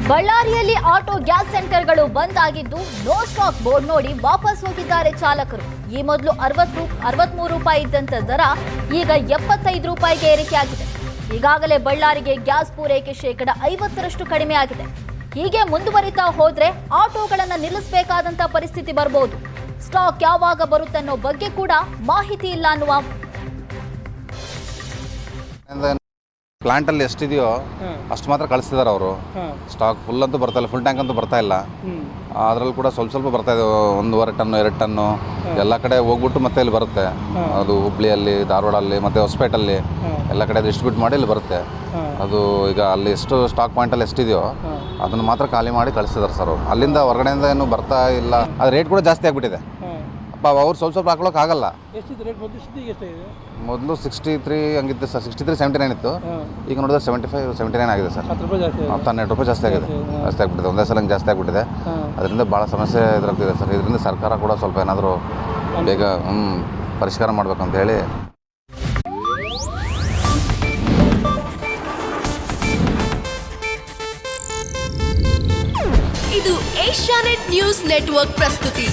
ಬಳ್ಳಾರಿಯಲ್ಲಿ auto gas ಸೆಂಟರ್ಗಳು ಬಂದ್ ಆಗಿದ್ದು ನೋ ಸ್ಟಾಕ್ ಬೋರ್ಡ್ ನೋಡಿ ವಾಪಸ್ ಹೋಗಿದ್ದಾರೆ ಚಾಲಕರು. ಈ ಮೊದಲು 63 ರೂಪಾಯಿ ಇದ್ದಂತ ದರ ಈಗ 75 ರೂಪಾಯಿಗೆ ಏರಿಕೆಯಾಗಿದೆ. ಈಗಾಗಲೇ ಬಳ್ಳಾರಿಗೆ ಗ್ಯಾಸ್ ಪೂರೈಕೆ 50% ಕಡಿಮೆ ಆಗಿದೆ. ಹೀಗೆ ಮುಂದುವರಿತಾ ಹೋದ್ರೆ ಆಟೋಗಳನ್ನು ನಿಲ್ಲಿಸಬೇಕಾದಂತ ಪರಿಸ್ಥಿತಿ ಬರಬಹುದು. ಸ್ಟಾಕ್ ಯಾವಾಗ ಬರುತ್ತನ್ನೋ ಬಗ್ಗೆ ಕೂಡ ಮಾಹಿತಿ ಇಲ್ಲ ಅನ್ನುವ ಪ್ಲಾಂಟ್ ಅಲ್ಲಿ ಎಷ್ಟಿದೆಯೋ ಅಷ್ಟು ಮಾತ್ರ ಕಳಿಸ್ತಿದ್ದಾರೆ ಅವರು. ಸ್ಟಾಕ್ ಫುಲ್ ಅಂತೂ ಬರ್ತಾ ಇಲ್ಲ, ಫುಲ್ ಟ್ಯಾಂಕ್ ಅಂತೂ ಬರ್ತಾ ಇಲ್ಲ. ಅದರಲ್ಲಿ ಕೂಡ ಸ್ವಲ್ಪ ಬರ್ತಾ ಇದೆ, 1.5 ಟನ್ನು 2 ಟನ್ನು ಎಲ್ಲ ಕಡೆ ಹೋಗ್ಬಿಟ್ಟು ಮತ್ತೆ ಇಲ್ಲಿ ಬರುತ್ತೆ. ಅದು ಹುಬ್ಳಿಯಲ್ಲಿ, ಧಾರವಾಡಲ್ಲಿ ಮತ್ತು ಹೊಸಪೇಟಲ್ಲಿ ಎಲ್ಲ ಕಡೆ ಡಿಸ್ಟ್ರಿಬ್ಯೂಟ್ ಮಾಡಿ ಇಲ್ಲಿ ಬರುತ್ತೆ. ಅದು ಈಗ ಅಲ್ಲಿ ಎಷ್ಟು ಸ್ಟಾಕ್ ಪಾಯಿಂಟಲ್ಲಿ ಎಷ್ಟಿದೆಯೋ ಅದನ್ನು ಮಾತ್ರ ಖಾಲಿ ಮಾಡಿ ಕಳಿಸ್ತಿದ್ದಾರೆ ಸರ್ ಅವರು. ಅಲ್ಲಿಂದ ಹೊರಗಡೆಯಿಂದ ಏನು ಬರ್ತಾ ಇಲ್ಲ. ಅದು ರೇಟ್ ಕೂಡ ಜಾಸ್ತಿ ಆಗಿಬಿಟ್ಟಿದೆ. ಅಪ್ಪ ಅವ್ರು ಸ್ವಲ್ಪ ಹಾಕೊಳ್ಳೋಕೆ ಆಗಲ್ಲ. ಮೊದಲು 63 ಹಂಗಿತ್ತು ಸರ್, 63-79 ಇತ್ತು. ಈಗ ನೋಡಿದ್ರೆ 75-79 ಆಗಿದೆ ಸರ್. 12 ರೂಪಾಯಿ ಜಾಸ್ತಿ ಆಗಿದೆ, ಜಾಸ್ತಿ ಆಗಿಬಿಟ್ಟಿದೆ. ಒಂದೇ ಸಲ ಜಾಸ್ತಿ ಆಗಿಬಿಟ್ಟಿದೆ. ಅದರಿಂದ ಭಾಳ ಸಮಸ್ಯೆ ಎದುರಾಗ್ತಿದೆ ಸರ್. ಇದರಿಂದ ಸರ್ಕಾರ ಕೂಡ ಸ್ವಲ್ಪ ಏನಾದರೂ ಬೇಗ ಪರಿಷ್ಕಾರ ಮಾಡಬೇಕಂತ ಹೇಳಿ. ಇದು ಏಷ್ಯಾನೆಟ್ ನ್ಯೂಸ್ ನೆಟ್ವರ್ಕ್ ಪ್ರಸ್ತುತಿ.